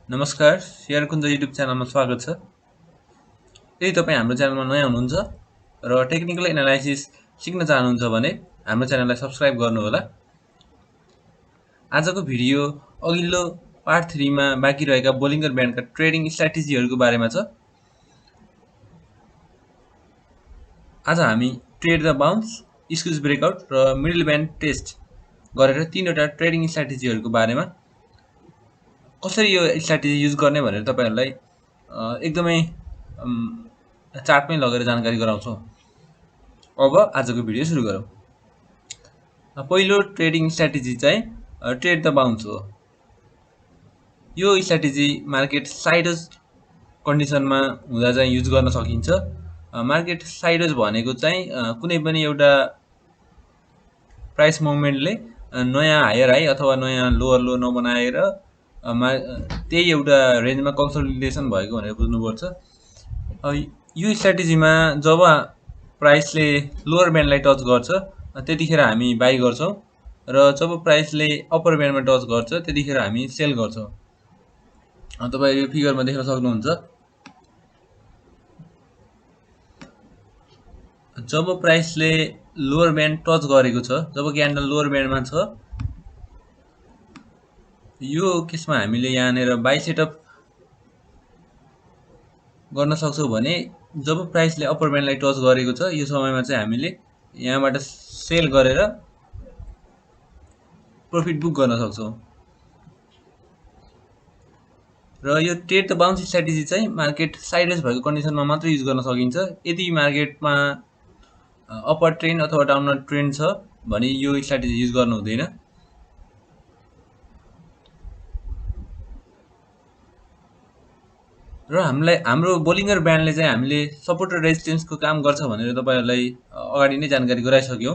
नमस्कार, share Kunj YouTube च्यानलमा स्वागत छ। यदि तपाईँ हाम्रो च्यानलमा नयाँ हुनुहुन्छ र टेक्निकल एनालाइसिस सिक्न चाहनुहुन्छ भने हाम्रो च्यानललाई सब्स्क्राइब गर्नुहोला। आजको भिडियो अघिल्लो पार्ट 3 मा बाँकी रहेका बोलिङ्गर ब्यान्डका ट्रेडिङ स्ट्र्याटेजीहरूको बारेमा छ। आज हामी trade the bounce, squeeze breakout र मिडल ब्यान्ड टेस्ट गरेर तीनवटा ट्रेडिङ स्ट्र्याटेजीहरूको बारेमा कसरी यो स्ट्र्याटेजी युज गर्ने भनेर तपाईहरुलाई एकदमै चार्टमै लगेर जानकारी गराउँछौँ। अब आजको भिडियो सुरु गरौँ। पहिलो ट्रेडिङ स्ट्र्याटेजी चाहिँ ट्रेड द बाउन्स हो। यो स्ट्र्याटेजी मार्केट साइडवेज कन्डिसनमा हुँदा चाहिँ युज गर्न सकिन्छ। मार्केट साइडवेज भनेको चाहिँ कुनै पनि एउटा प्राइस मुभमेन्टले नयाँ हायर हाई अथवा नयाँ लोअर लो नबनाएर त्यही एउटा रेन्जमा कन्सोलिडेसन भएको भनेर बुझ्नुपर्छ। यो स्ट्र्याटेजीमा जब प्राइसले लोअर ब्यान्डलाई टच गर्छ त्यतिखेर हामी बाई गर्छौं र जब प्राइसले अप्पर ब्यान्डमा टच गर्छ त्यतिखेर हामी सेल गर्छौं। तपाईहरु यो फिगरमा देख्न सक्नुहुन्छ। जब प्राइसले लोअर ब्यान्ड टच गरेको छ, जब क्यान्डल लोअर ब्यान्डमा छ, यो केसमा हामीले यहाँनेर बाई सेटअप गर्न सक्छौं भने जब प्राइसले अप्पर ब्यान्डलाई टच गरेको छ यो समयमा चाहिँ हामीले यहाँबाट सेल गरेर प्रॉफिट बुक गर्न सक्छौं। र यो ट्रेड द बाउन्स स्ट्र्याटेजी चाहिँ मार्केट साइडवेज भएको कन्डिसनमा मात्र युज गर्न सकिन्छ। यदि मार्केटमा अपर ट्रेन्ड अथवा डाउनवर्ड ट्रेन्ड छ भने यो स्ट्र्याटेजी युज गर्नु हुँदैन। र हामीलाई हाम्रो बोलिङ्गर ब्यान्डले चाहिँ हामीले सपोर्ट र रेजिस्टेन्सको काम गर्छ भनेर तपाईहरुलाई अगाडि नै जानकारी गराइसक्यौं।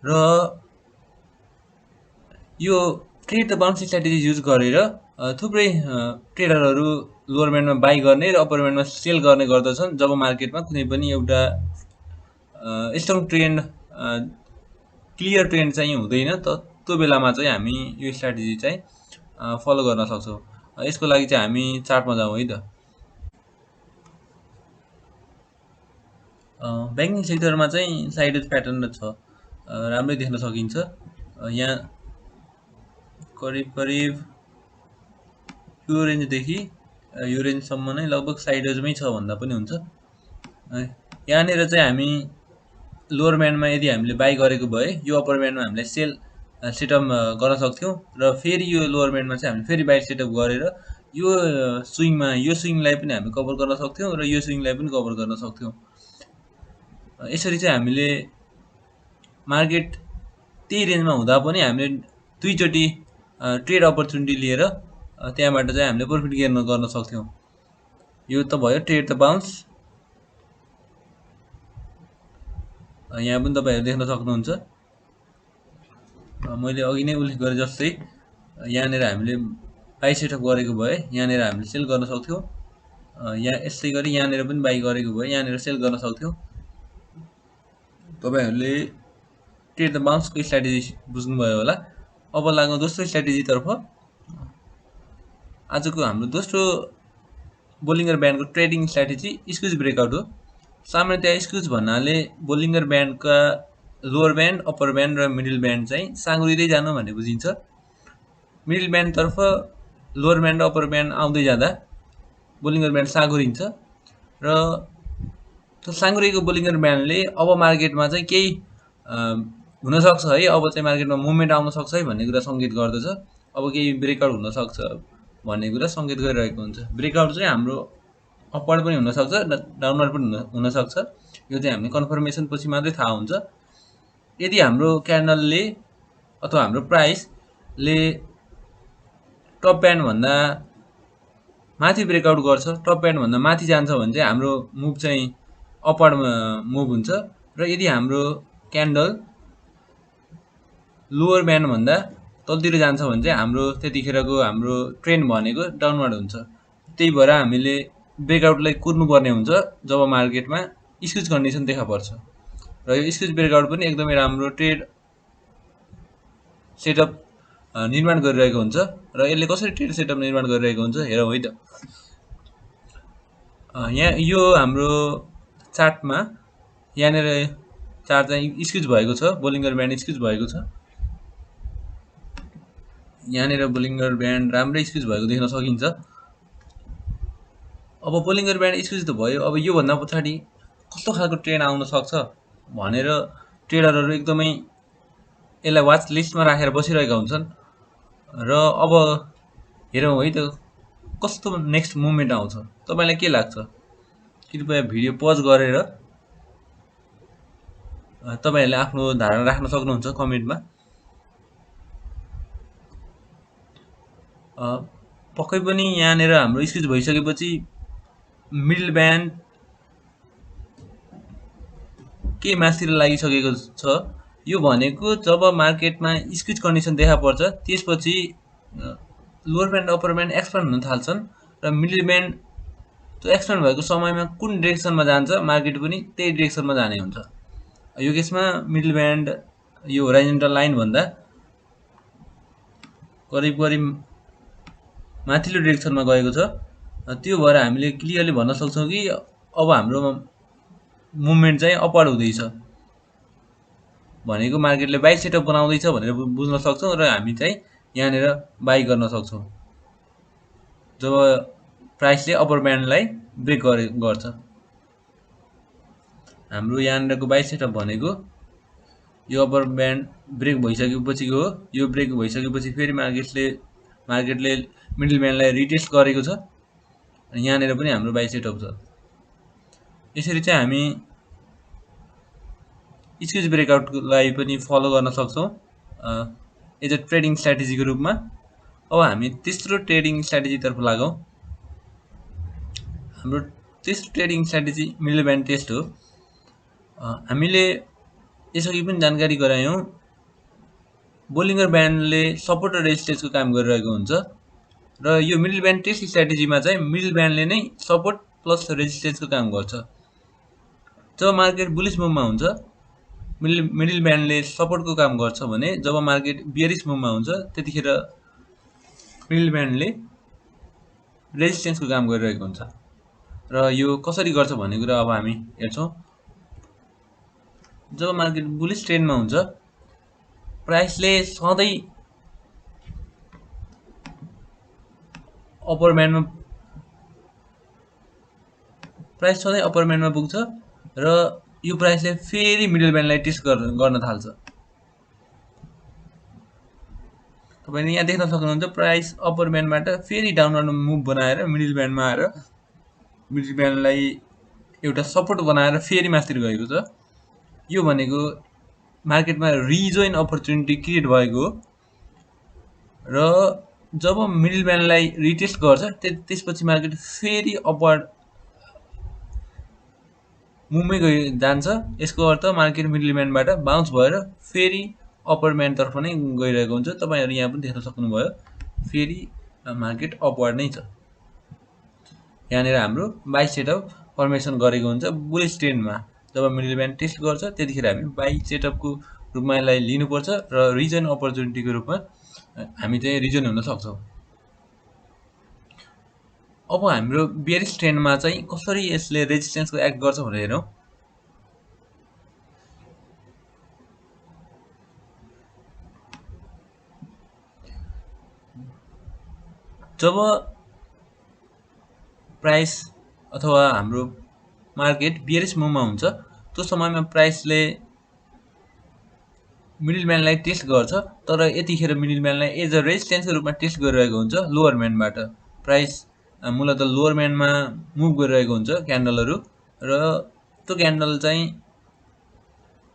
र यो trade the bounce strategy use गरेर थुप्रै ट्रेडरहरु लोअर ब्यान्डमा बाई गर्ने र अप्पर ब्यान्डमा सेल गर्ने गर्दछन् जब मार्केटमा कुनै पनि एउटा स्ट्रङ ट्रेन्ड क्लियर ट्रेन्ड चाहिँ हुँदैन त्यो बेलामा चाहिँ हामी यो स्ट्र्याटेजी चाहिँ फलो गर्न सक्छौं। यसको लागि चाहिँ हामी चार्टमा जाउँ है त। बैंकिङ सेक्टरमा चाहिँ साइडवेज प्याटर्न छ, राम्रै देख्न सकिन्छ। यहाँ करिब यो रेन्जदेखि यो रेन्जसम्म नै लगभग साइडवेजमै छ भन्दा पनि हुन्छ। यहाँनेर चाहिँ हामी लोअर ब्यान्डमा यदि हामीले बाई गरेको भए यो अप्पर ब्यान्डमा हामीले सेल सेटअप गर्न सक्थ्यौं र फेरि यो लोअर ब्यान्डमा चाहिँ हामी फेरि बाई सेटअप गरेर यो स्विङलाई पनि हामी कभर गर्न सक्थ्यौं र यो स्विङलाई पनि कभर गर्न सक्थ्यौं। यसरी चाहिँ हामीले मार्केट त्यही रेन्जमा हुँदा पनि हामीले दुईचोटी ट्रेड अपर्चुनिटी लिएर त्यहाँबाट चाहिँ हामीले प्रॉफिट गेन गर्न सक्थ्यौं। यो त भयो ट्रेड द बाउन्स। यहाँ पनि तपाईहरु देख्न सक्नुहुन्छ। मैले अघि नै उल्लेख गरे जस्तै यहाँनेर हामीले बाई सेटअप गरेको भए यहाँनेर हामीले सेल गर्न सक्थ्यौं। यहाँ यसै गरी यहाँनेर पनि बाई गरेको भए यहाँनेर सेल गर्न सक्थ्यौं। तपाईहरुले ट्रेड द बाउन्सको स्ट्र्याटेजी बुझ्नुभयो होला। अब लागौं दोस्रो स्ट्र्याटेजी तर्फ। आजको हाम्रो दोस्रो बोलिङ्गर ब्यान्डको ट्रेडिङ स्ट्र्याटेजी स्क्विज ब्रेकआउट हो। सामान्यतया स्क्विज भन्नाले बोलिङ्गर ब्यान्डका लोअर ब्यान्ड, अप्पर ब्यान्ड र मिडल ब्यान्ड चाहिँ साँगुरिँदै जानु भन्ने बुझिन्छ। मिडल ब्यान्ड तर्फ लोअर ब्यान्ड र अप्पर ब्यान्ड आउँदै जाँदा बोलिङ्गर ब्यान्ड साँगुरिन्छ र त्यो साँगुरिएको बोलिङ्गर ब्यान्डले अब मार्केटमा चाहिँ केही हुन सक्छ है, अब चाहिँ मार्केटमा मुभमेन्ट आउन सक्छ है भन्ने कुरा संकेत गर्दछ। अब केही ब्रेकआउट हुन सक्छ भन्ने कुरा संकेत गरिरहेको हुन्छ। ब्रेकआउट चाहिँ हाम्रो अपवर्ड पनि हुन सक्छ, डाउनवर्ड पनि हुन सक्छ। यो चाहिँ हामीले कन्फर्मेसन पछि मात्रै थाहा हुन्छ। यदि हाम्रो क्यान्डलले अथवा हाम्रो प्राइसले टप ब्यान्ड भन्दा माथि ब्रेकआउट गर्छ, टप ब्यान्ड भन्दा माथि जान्छ भने चाहिँ हाम्रो मुभ चाहिँ अपवर्ड मुभ हुन्छ र यदि हाम्रो क्यान्डल लोअर ब्यान्ड भन्दा तलतिर जान्छ भने चाहिँ हाम्रो त्यतिखेरको हाम्रो ट्रेन्ड भनेको डाउनवर्ड हुन्छ। त्यही भएर हामीले ब्रेकआउटलाई कुर्नु पर्ने हुन्छ जब मार्केटमा स्क्विज कन्डिसन देखा पर्छ। र यो स्क्विज ब्रेकआउट पनि एकदमै राम्रो ट्रेड सेटअप निर्माण गरिरहेको हुन्छ र यसले कसरी ट्रेड सेटअप निर्माण गरिरहेको हुन्छ हेरौँ है त। यहाँ यो हाम्रो चार्टमा यहाँनिर चार्ट चाहिँ स्क्युज भएको छ, बोलिङ्गर ब्यान्ड स्क्युज भएको छ। यहाँनिर बोलिङ्गर ब्यान्ड राम्रै स्क्युज भएको देख्न सकिन्छ। अब बोलिङ्गर ब्यान्ड स्क्युज त भयो, अब योभन्दा पछाडि कस्तो खालको ट्रेन्ड आउन सक्छ भनेर ट्रेडरहरू एकदमै यसलाई वाच लिस्टमा राखेर बसिरहेका हुन्छन् र अब हेरौँ है त कस्तो नेक्स्ट मुभमेन्ट आउँछ। तपाईँलाई के लाग्छ? कृपया भिडियो पज गरेर तपाईँहरूले आफ्नो धारणा राख्न सक्नुहुन्छ कमेन्टमा। पक्कै पनि यहाँनिर हाम्रो स्क्युज भइसकेपछि मिडल ब्यान्ड के माथितिर लागिसकेको छ। यो भनेको जब मार्केटमा स्क्युज कन्डिसन देखा पर्छ त्यसपछि lower band upper band expand हुन थाल्छन् र मिडल ब्यान्ड त्यो एक्सपान्ड भएको समयमा कुन डिरेक्सनमा जान्छ मार्केट पनि त्यही डिरेक्सनमा जाने हुन्छ। यो केसमा मिडल ब्यान्ड यो होराइजन्टल लाइन भन्दा करिब करिब माथिल्लो डिरेक्सनमा गएको छ। त्यो भएर हामीले क्लियरली भन्न सक्छौँ कि अब हाम्रो मुभमेन्ट चाहिँ अपवार्ड हुँदैछ भनेको मार्केटले बाई सेटअप बनाउँदैछ भनेर बुझ्न सक्छौँ र हामी चाहिँ यहाँनिर बाई गर्न सक्छौँ जब प्राइसले अप्पर ब्यान्डलाई ब्रेक गर्छ। हाम्रो यहाँनिरको बाई सेटअप भनेको यो अप्पर ब्यान्ड ब्रेक भइसकेपछिको हो। यो ब्रेक भइसकेपछि फेरि मार्केटले मिडल ब्यान्डलाई रिटेस्ट गरेको छ। यहाँनिर पनि हाम्रो बाई सेटअप छ। यसरी चाहिँ हामी स्क्युज ब्रेकआउटलाई पनि फलो गर्न सक्छौँ एज अ ट्रेडिङ स्ट्राटेजीको रूपमा। अब हामी तेस्रो ट्रेडिङ स्ट्राटेजीतर्फ लागौँ। हाम्रो तेस्रो trading strategy middle band test हो। हामीले यसअघि पनि जानकारी गरायौँ बोलिङ्गर ब्यान्डले सपोर्ट र रेजिस्टेन्सको काम गरिरहेको हुन्छ र यो मिडल ब्यान्ड टेस्ट स्ट्राटेजीमा चाहिँ मिडल ब्यान्डले नै सपोर्ट प्लस रेजिस्टेन्सको काम गर्छ। जब मार्केट बुलिस मुभमा हुन्छ मिडल ब्यान्डले सपोर्टको काम गर्छ भने जब मार्केट बियरिस मुभमा हुन्छ त्यतिखेर मिडल ब्यान्डले रेजिस्टेन्सको काम गरिरहेको हुन्छ। र यो कसरी गर्छ भन्ने कुरा अब हामी हेर्छौँ। जब मार्केट बुलिस ट्रेन्डमा हुन्छ प्राइसले सधैँ अप्पर ब्यान्डमा पुग्छ र यो प्राइसले फेरि मिडल ब्यान्डलाई टेस्ट गर्न थाल्छ। तपाईँले यहाँ देख्न सक्नुहुन्छ प्राइस अप्पर ब्यान्डबाट फेरि डाउनवर्ड मुभ बनाएर मिडल ब्यान्डमा आएर मिडल ब्यान्डलाई एउटा सपोर्ट बनाएर फेरि माथितिर गएको छ। यो भनेको मार्केटमा रिजोइन अपर्च्युनिटी क्रिएट भएको हो र जब मिडल ब्यान्डलाई रिटेस्ट गर्छ त्यसपछि मार्केट फेरि अपवर्ड मुभमै जान्छ। यसको अर्थ मार्केट मिडल ब्यान्डबाट बााउन्स भएर फेरि अप्पर ब्यान्डतर्फ नै गइरहेको हुन्छ। तपाईँहरू यहाँ पनि देख्न सक्नुभयो फेरि मार्केट अपवर्ड नै छ। यहाँनिर हाम्रो बाई सेटअप फर्मेसन गरेको हुन्छ बुलिस ट्रेन्डमा। जब मिडल ब्यान्ड टेस्ट गर्छ त्यतिखेर हामी बाई सेटअपको रूपमा यसलाई लिनुपर्छ र रिजन अपर्च्युनिटीको रूपमा हामी चाहिँ रिजन हुन सक्छौँ। अब हाम्रो बियरिस ट्रेन्डमा चाहिँ कसरी यसले रेजिस्टेन्सको एक्ट गर्छ भनेर हेरौँ। जब प्राइस अथवा हाम्रो मार्केट बियरिस मुभमा हुन्छ त्यो समयमा प्राइसले मिडल ब्यान्डलाई टेस्ट गर्छ तर यतिखेर मिडल ब्यान्डलाई एज अ रेजिस्टेन्सको रूपमा टेस्ट गरिरहेको हुन्छ लोवर ब्यान्डबाट। प्राइस मूलतः लोवर ब्यान्डमा मुभ गरिरहेको हुन्छ क्यान्डलहरू र त्यो क्यान्डल चाहिँ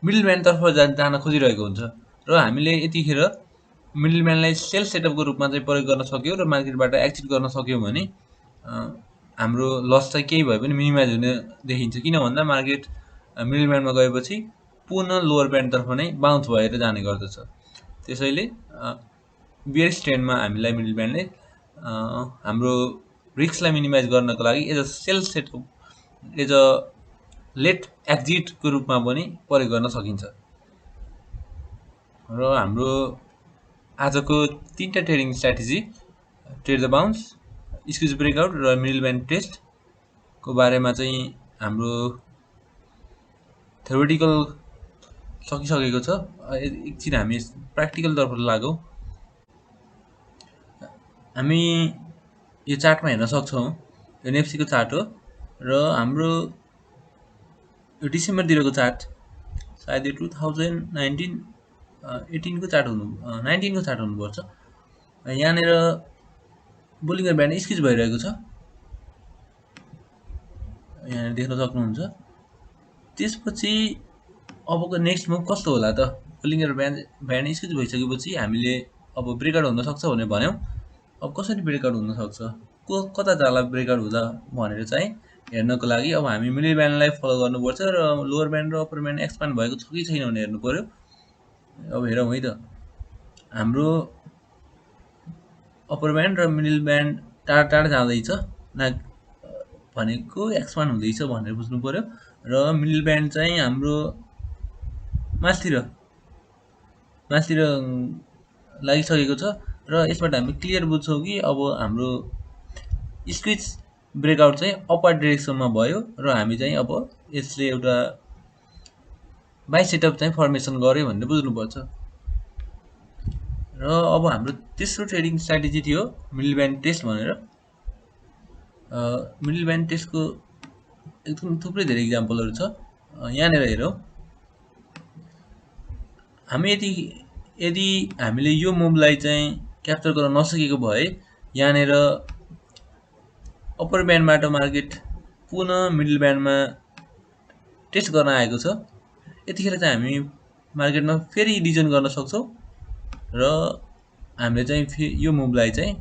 मिडल ब्यान्डतर्फ जान खोजिरहेको हुन्छ र हामीले यतिखेर मिडल ब्यान्डलाई सेल सेटअपको रूपमा चाहिँ प्रयोग गर्न सक्यौँ र मार्केटबाट एक्जिट गर्न सक्यौँ भने हाम्रो लस चाहिँ केही भए पनि मिनिमाइज हुने देखिन्छ। किन भन्दा मार्केट मिडल ब्यान्डमा गएपछि पुनः लोवर ब्यान्डतर्फ नै बााउन्स भएर जाने गर्दछ। त्यसैले बियरिस ट्रेन्डमा हामीलाई मिडल ब्यान्डले हाम्रो रिस्कलाई मिनिमाइज गर्नको लागि as a sell setup as a late एक्जिटको रूपमा पनि प्रयोग गर्न सकिन्छ। र हाम्रो आजको तीनटा trading strategy trade the bounce, squeeze breakout र मिडल ब्यान्ड टेस्टको बारेमा चाहिँ हाम्रो थ्योरिटिकल सकिसकेको छ। एकछिन हामी प्र्याक्टिकलतर्फ लागौँ। हामी यो चार्टमा हेर्न सक्छौँ, यो नेप्सीको चार्ट हो र हाम्रो यो डिसेम्बरतिरको चार्ट सायद यो 2019 18को चार्ट हुनु 19को चार्ट हुनुपर्छ। यहाँनिर बोलिङ्गर ब्यान्ड स्क्विज भइरहेको छ, यहाँनिर देख्न सक्नुहुन्छ। त्यसपछि अबको नेक्स्ट मुभ कस्तो होला त? बोलिङ्गर ब्यान्ड स्क्विज भइसकेपछि हामीले अब ब्रेकआउट हुनसक्छ भनेर भन्यौँ। अब कसरी ब्रेकआउट हुनसक्छ, कता जाला ब्रेकआउट हुँदा भनेर चाहिँ हेर्नको लागि अब हामी मिडल ब्यान्डलाई फलो गर्नुपर्छ र लोवर ब्यान्ड र अप्पर ब्यान्ड एक्सपान्ड भएको छ कि छैन भनेर हेर्नु पऱ्यो। अब हेरौँ है त, हाम्रो अप्पर ब्यान्ड र मिडल ब्यान्ड टाढा टाढा जाँदैछ ना भनेको एक्सपान्ड हुँदैछ भनेर बुझ्नु पऱ्यो। र मिडल ब्यान्ड चाहिँ हाम्रो माथितिर लागिसकेको छ र यसबाट हामी क्लियर बुझ्छौँ कि अब हाम्रो स्क्विज ब्रेकआउट चाहिँ अपवर्ड डिरेक्सनमा भयो र हामी चाहिँ अब यसले एउटा बाई सेटअप चाहिँ फर्मेसन गर्यो भनेर बुझ्नुपर्छ। र अब हाम्रो तेस्रो ट्रेडिङ स्ट्र्याटेजी थियो मिडल ब्यान्ड टेस्ट भनेर। मिडल ब्यान्ड टेस्टको एकदम थुप्रै धेरै इक्जाम्पलहरू छ। यहाँनिर हेरौँ, हामी यदि हामीले यो मुभलाई चाहिँ क्याप्चर गर्न नसकेको भए यहाँनिर अप्पर ब्यान्डबाट मार्केट पुनः मिडल ब्यान्डमा टेस्ट गर्न आएको छ। यतिखेर चाहिँ हामी मार्केटमा फेरि रिजन गर्न सक्छौँ र हामीले चाहिँ यो मुभलाई चाहिँ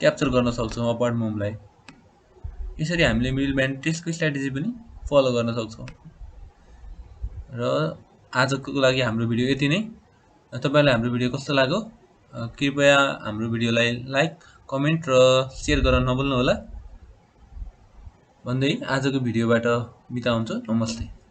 क्याप्चर गर्न सक्छौँ, अपवर्ड मुभलाई। यसरी हामीले मिडल ब्यान्ड टेस्टको स्ट्र्याटेजी पनि फलो गर्न सक्छौँ। र आजको लागि हाम्रो भिडियो यति नै। तपाईँलाई हाम्रो भिडियो कस्तो लाग्यो कृपया हाम्रो भिडियोलाई लाइक, कमेन्ट र सेयर गर्न नभुल्नुहोला भन्दै आजको भिडियोबाट बिदा हुन्छ। नमस्ते।